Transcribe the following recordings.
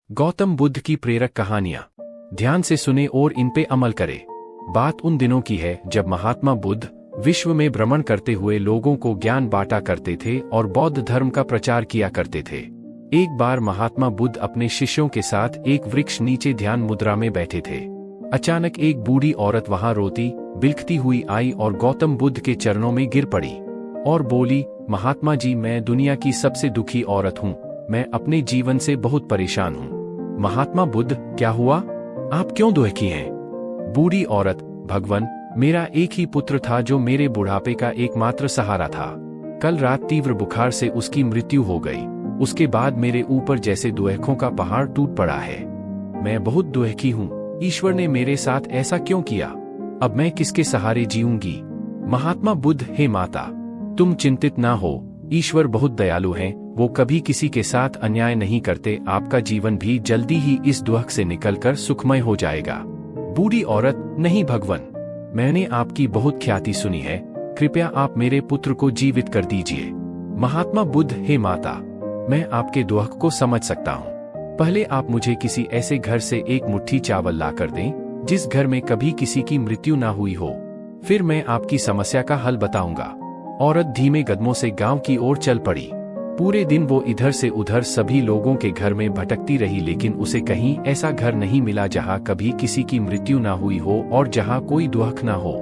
गौतम बुद्ध की प्रेरक कहानियां ध्यान से सुने और इन पे अमल करें। बात उन दिनों की है जब महात्मा बुद्ध विश्व में भ्रमण करते हुए लोगों को ज्ञान बांटा करते थे और बौद्ध धर्म का प्रचार किया करते थे। एक बार महात्मा बुद्ध अपने शिष्यों के साथ एक वृक्ष नीचे ध्यान मुद्रा में बैठे थे। अचानक एक बूढ़ी औरत वहां रोती बिलखती हुई आई और गौतम बुद्ध के चरणों में गिर पड़ी और बोली, महात्मा जी, मैं दुनिया की सबसे दुखी औरत हूँ। मैं अपने जीवन से बहुत परेशान हूँ। महात्मा बुद्ध, क्या हुआ? आप क्यों दुखी हैं? बूढ़ी औरत, भगवान, मेरा एक ही पुत्र था जो मेरे बुढ़ापे का एकमात्र सहारा था। कल रात तीव्र बुखार से उसकी मृत्यु हो गई। उसके बाद मेरे ऊपर जैसे दुखों का पहाड़ टूट पड़ा है। मैं बहुत दुखी हूँ। ईश्वर ने मेरे साथ ऐसा क्यों किया? अब मैं किसके सहारे जीऊंगी? महात्मा बुद्ध, हे माता, तुम चिंतित ना हो। ईश्वर बहुत दयालु हैं, वो कभी किसी के साथ अन्याय नहीं करते। आपका जीवन भी जल्दी ही इस दुख से निकलकर सुखमय हो जाएगा। बूढ़ी औरत, नहीं भगवान, मैंने आपकी बहुत ख्याति सुनी है। कृपया आप मेरे पुत्र को जीवित कर दीजिए। महात्मा बुद्ध, हे माता, मैं आपके दुख को समझ सकता हूँ। पहले आप मुझे किसी ऐसे घर से एक मुट्ठी चावल ला कर दें जिस घर में कभी किसी की मृत्यु ना हुई हो, फिर मैं आपकी समस्या का हल बताऊंगा। औरत धीमे कदमों से गांव की ओर चल पड़ी। पूरे दिन वो इधर से उधर सभी लोगों के घर में भटकती रही, लेकिन उसे कहीं ऐसा घर नहीं मिला जहां कभी किसी की मृत्यु ना हुई हो और जहां कोई दुख ना हो।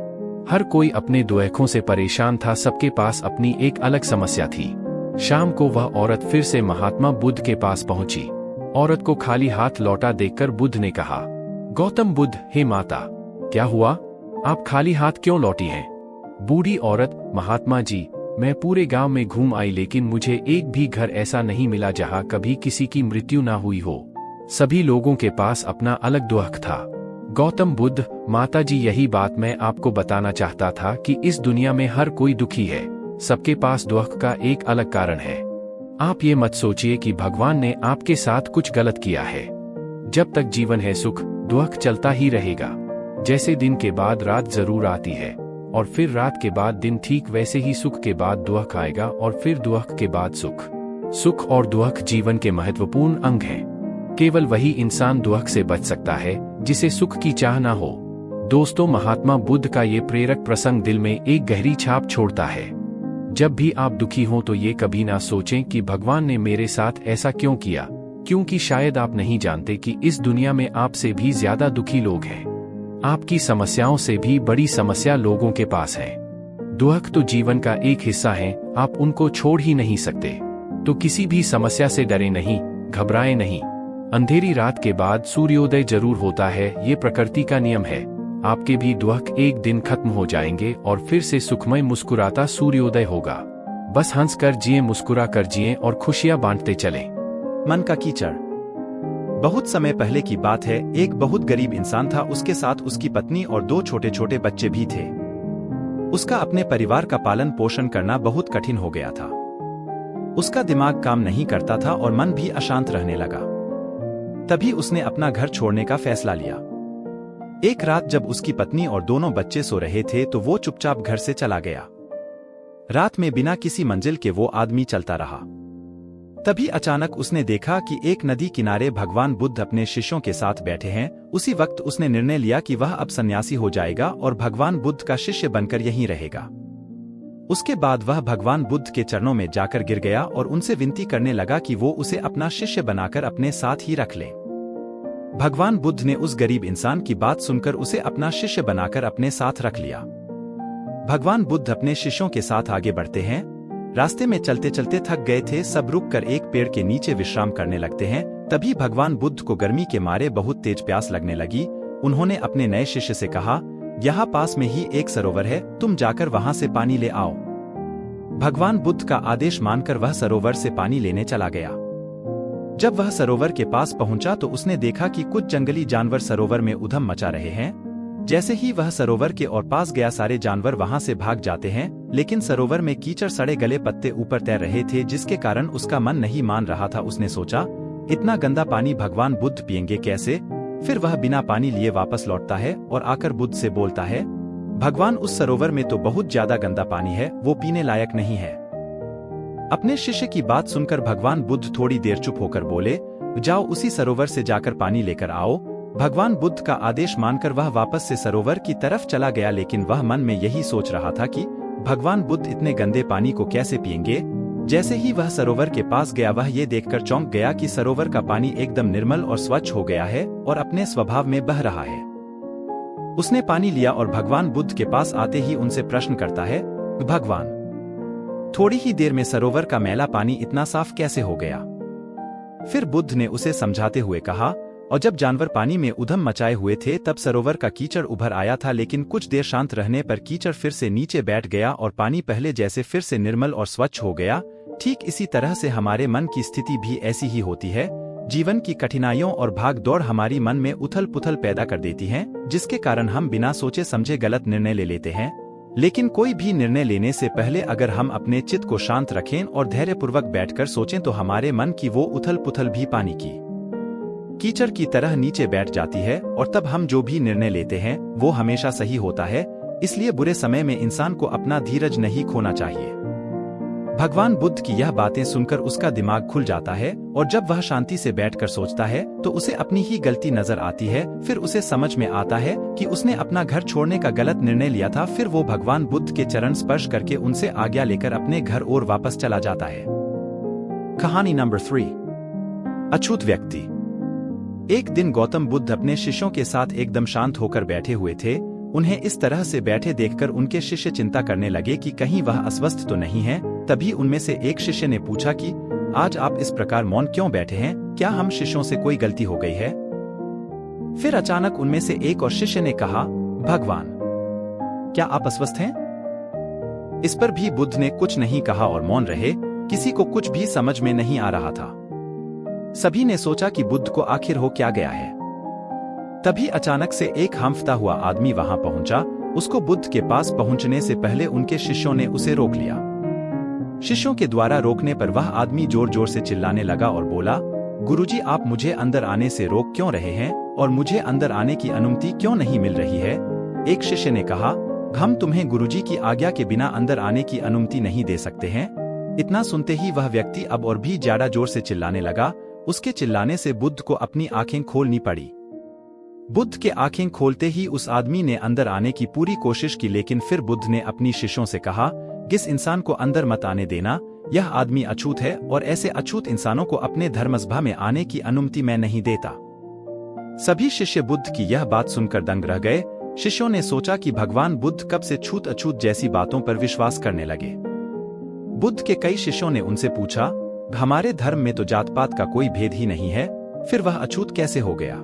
हर कोई अपने दुखों से परेशान था। सबके पास अपनी एक अलग समस्या थी। शाम को वह औरत फिर से महात्मा बुद्ध के पास पहुंची। औरत को खाली हाथ लौटा देखकर बुद्ध ने कहा, गौतम बुद्ध, हे माता, क्या हुआ? आप खाली हाथ क्यों लौटी हैं? बूढ़ी औरत, महात्मा जी, मैं पूरे गांव में घूम आई, लेकिन मुझे एक भी घर ऐसा नहीं मिला जहां कभी किसी की मृत्यु ना हुई हो। सभी लोगों के पास अपना अलग दुख था। गौतम बुद्ध, माता जी, यही बात मैं आपको बताना चाहता था कि इस दुनिया में हर कोई दुखी है। सबके पास दुख का एक अलग कारण है। आप ये मत सोचिए कि भगवान ने आपके साथ कुछ गलत किया है। जब तक जीवन है सुख दुख चलता ही रहेगा। जैसे दिन के बाद रात जरूर आती है और फिर रात के बाद दिन, ठीक वैसे ही सुख के बाद दुख आएगा और फिर दुख के बाद सुख। सुख और दुख जीवन के महत्वपूर्ण अंग हैं। केवल वही इंसान दुख से बच सकता है जिसे सुख की चाह ना हो। दोस्तों, महात्मा बुद्ध का ये प्रेरक प्रसंग दिल में एक गहरी छाप छोड़ता है। जब भी आप दुखी हों तो ये कभी ना सोचें कि भगवान ने मेरे साथ ऐसा क्यों किया, क्योंकि शायद आप नहीं जानते कि इस दुनिया में आपसे भी ज्यादा दुखी लोग हैं। आपकी समस्याओं से भी बड़ी समस्या लोगों के पास है। दुख तो जीवन का एक हिस्सा है, आप उनको छोड़ ही नहीं सकते। तो किसी भी समस्या से डरे नहीं, घबराएं नहीं। अंधेरी रात के बाद सूर्योदय जरूर होता है, ये प्रकृति का नियम है। आपके भी दुख एक दिन खत्म हो जाएंगे और फिर से सुखमय मुस्कुराता सूर्योदय होगा। बस हंस कर जिए, मुस्कुरा कर जिए और खुशियां बांटते चलें। मन का कीचड़। बहुत समय पहले की बात है। एक बहुत गरीब इंसान था। उसके साथ उसकी पत्नी और 2 छोटे छोटे बच्चे भी थे। उसका अपने परिवार का पालन पोषण करना बहुत कठिन हो गया था। उसका दिमाग काम नहीं करता था और मन भी अशांत रहने लगा। तभी उसने अपना घर छोड़ने का फैसला लिया। एक रात जब उसकी पत्नी और दोनों बच्चे सो रहे थे तो वो चुपचाप घर से चला गया। रात में बिना किसी मंजिल के वो आदमी चलता रहा। तभी अचानक उसने देखा कि एक नदी किनारे भगवान बुद्ध अपने शिष्यों के साथ बैठे हैं। उसी वक्त उसने निर्णय लिया कि वह अब सन्यासी हो जाएगा और भगवान बुद्ध का शिष्य बनकर यहीं रहेगा। उसके बाद वह भगवान बुद्ध के चरणों में जाकर गिर गया और उनसे विनती करने लगा कि वो उसे अपना शिष्य बनाकर अपने साथ ही रख ले। भगवान बुद्ध ने उस गरीब इंसान की बात सुनकर उसे अपना शिष्य बनाकर अपने साथ रख लिया। भगवान बुद्ध अपने शिष्यों के साथ आगे बढ़ते हैं। रास्ते में चलते चलते थक गए थे। सब रुक कर एक पेड़ के नीचे विश्राम करने लगते हैं। तभी भगवान बुद्ध को गर्मी के मारे बहुत तेज प्यास लगने लगी। उन्होंने अपने नए शिष्य से कहा, यहाँ पास में ही एक सरोवर है, तुम जाकर वहां से पानी ले आओ। भगवान बुद्ध का आदेश मानकर वह सरोवर से पानी लेने चला गया। जब वह सरोवर के पास पहुंचा तो उसने देखा कि कुछ जंगली जानवर सरोवर में उधम मचा रहे हैं। जैसे ही वह सरोवर के और पास गया, सारे जानवर वहां से भाग जाते हैं, लेकिन सरोवर में कीचड़ सड़े गले पत्ते ऊपर तैर रहे थे, जिसके कारण उसका मन नहीं मान रहा था। उसने सोचा, इतना गंदा पानी भगवान बुद्ध पिएंगे कैसे? फिर वह बिना पानी लिए वापस लौटता है और आकर बुद्ध से बोलता है, भगवान, उस सरोवर में तो बहुत ज्यादा गंदा पानी है, वो पीने लायक नहीं है। अपने शिष्य की बात सुनकर भगवान बुद्ध थोड़ी देर चुप होकर बोले, जाओ उसी सरोवर से जाकर पानी लेकर आओ। भगवान बुद्ध का आदेश मानकर वह वापस से सरोवर की तरफ चला गया, लेकिन वह मन में यही सोच रहा था कि भगवान बुद्ध इतने गंदे पानी को कैसे पिएंगे। जैसे ही वह सरोवर के पास गया, वह ये देखकर चौंक गया कि सरोवर का पानी एकदम निर्मल और स्वच्छ हो गया है और अपने स्वभाव में बह रहा है। उसने पानी लिया और भगवान बुद्ध के पास आते ही उनसे प्रश्न करता है, भगवान, थोड़ी ही देर में सरोवर का मैला पानी इतना साफ कैसे हो गया। फिर बुद्ध ने उसे समझाते हुए कहा, और जब जानवर पानी में उधम मचाए हुए थे तब सरोवर का कीचड़ उभर आया था, लेकिन कुछ देर शांत रहने पर कीचड़ फिर से नीचे बैठ गया और पानी पहले जैसे फिर से निर्मल और स्वच्छ हो गया। ठीक इसी तरह से हमारे मन की स्थिति भी ऐसी ही होती है। जीवन की कठिनाइयों और भाग दौड़ हमारी मन में उथल पुथल पैदा कर देती हैं, जिसके कारण हम बिना सोचे समझे गलत निर्णय ले लेते हैं। लेकिन कोई भी निर्णय लेने से पहले अगर हम अपने चित्त को शांत रखें और धैर्यपूर्वक बैठकर सोचें तो हमारे मन की वो उथल पुथल भी पानी की कीचड़ की तरह नीचे बैठ जाती है और तब हम जो भी निर्णय लेते हैं वो हमेशा सही होता है। इसलिए बुरे समय में इंसान को अपना धीरज नहीं खोना चाहिए। भगवान बुद्ध की यह बातें सुनकर उसका दिमाग खुल जाता है और जब वह शांति से बैठकर सोचता है तो उसे अपनी ही गलती नजर आती है। फिर उसे समझ में आता है कि उसने अपना घर छोड़ने का गलत निर्णय लिया था। फिर वो भगवान बुद्ध के चरण स्पर्श करके उनसे आज्ञा लेकर अपने घर और वापस चला जाता है। कहानी नंबर 3, अछूत व्यक्ति। एक दिन गौतम बुद्ध अपने शिष्यों के साथ एकदम शांत होकर बैठे हुए थे। उन्हें इस तरह से बैठे देखकर उनके शिष्य चिंता करने लगे कि कहीं वह अस्वस्थ तो नहीं है। तभी उनमें से एक शिष्य ने पूछा कि आज आप इस प्रकार मौन क्यों बैठे हैं, क्या हम शिष्यों से कोई गलती हो गई है। फिर अचानक उनमें से एक और शिष्य ने कहा, भगवान, क्या आप अस्वस्थ हैं। इस पर भी बुद्ध ने कुछ नहीं कहा और मौन रहे। किसी को कुछ भी समझ में नहीं आ रहा था। सभी ने सोचा कि बुद्ध को आखिर हो क्या गया है। तभी अचानक से एक हांफता हुआ आदमी वहां पहुंचा। उसको बुद्ध के पास पहुंचने से पहले उनके शिष्यों ने उसे रोक लिया। शिष्यों के द्वारा रोकने पर वह आदमी जोर जोर से चिल्लाने लगा और बोला, गुरुजी, आप मुझे अंदर आने से रोक क्यों रहे हैं और मुझे अंदर आने की अनुमति क्यों नहीं मिल रही है। एक शिष्य ने कहा, हम तुम्हें गुरुजी की आज्ञा के बिना अंदर आने की अनुमति नहीं दे सकते हैं। इतना सुनते ही वह व्यक्ति अब और भी ज्यादा जोर से चिल्लाने लगा। उसके चिल्लाने से बुद्ध को अपनी आंखें खोलनी पड़ी। बुद्ध के आंखें खोलते ही उस आदमी ने अंदर आने की पूरी कोशिश की, लेकिन फिर बुद्ध ने अपनी शिष्यों से कहा, किस इंसान को अंदर मत आने देना। यह आदमी अछूत है और ऐसे अछूत इंसानों को अपने धर्मसभा में आने की अनुमति मैं नहीं देता। सभी शिष्य बुद्ध की यह बात सुनकर दंग रह गए। शिष्यों ने सोचा कि भगवान बुद्ध कब से छूत अछूत जैसी बातों पर विश्वास करने लगे। बुद्ध के कई शिष्यों ने उनसे पूछा, हमारे धर्म में तो जात पात का कोई भेद ही नहीं है, फिर वह अछूत कैसे हो गया।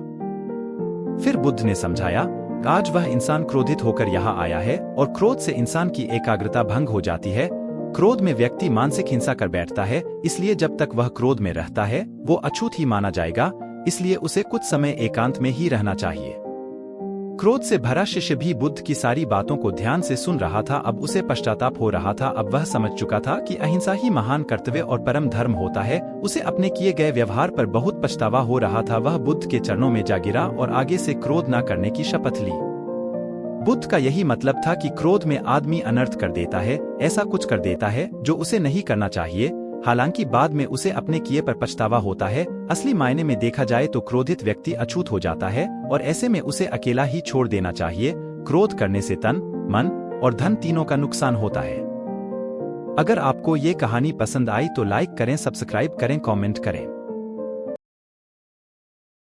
फिर बुद्ध ने समझाया, आज वह इंसान क्रोधित होकर यहाँ आया है और क्रोध से इंसान की एकाग्रता भंग हो जाती है। क्रोध में व्यक्ति मानसिक हिंसा कर बैठता है, इसलिए जब तक वह क्रोध में रहता है वो अछूत ही माना जाएगा। इसलिए उसे कुछ समय एकांत में ही रहना चाहिए। क्रोध से भरा शिष्य भी बुद्ध की सारी बातों को ध्यान से सुन रहा था। अब उसे पश्चाताप हो रहा था। अब वह समझ चुका था कि अहिंसा ही महान कर्तव्य और परम धर्म होता है। उसे अपने किए गए व्यवहार पर बहुत पछतावा हो रहा था। वह बुद्ध के चरणों में जा गिरा और आगे से क्रोध न करने की शपथ ली। बुद्ध का यही मतलब था कि क्रोध में आदमी अनर्थ कर देता है, ऐसा कुछ कर देता है जो उसे नहीं करना चाहिए। हालांकि बाद में उसे अपने किए पर पछतावा होता है। असली मायने में देखा जाए तो क्रोधित व्यक्ति अछूत हो जाता है और ऐसे में उसे अकेला ही छोड़ देना चाहिए। क्रोध करने से तन, मन और धन तीनों का नुकसान होता है। अगर आपको ये कहानी पसंद आई तो लाइक करें, सब्सक्राइब करें, कमेंट करें।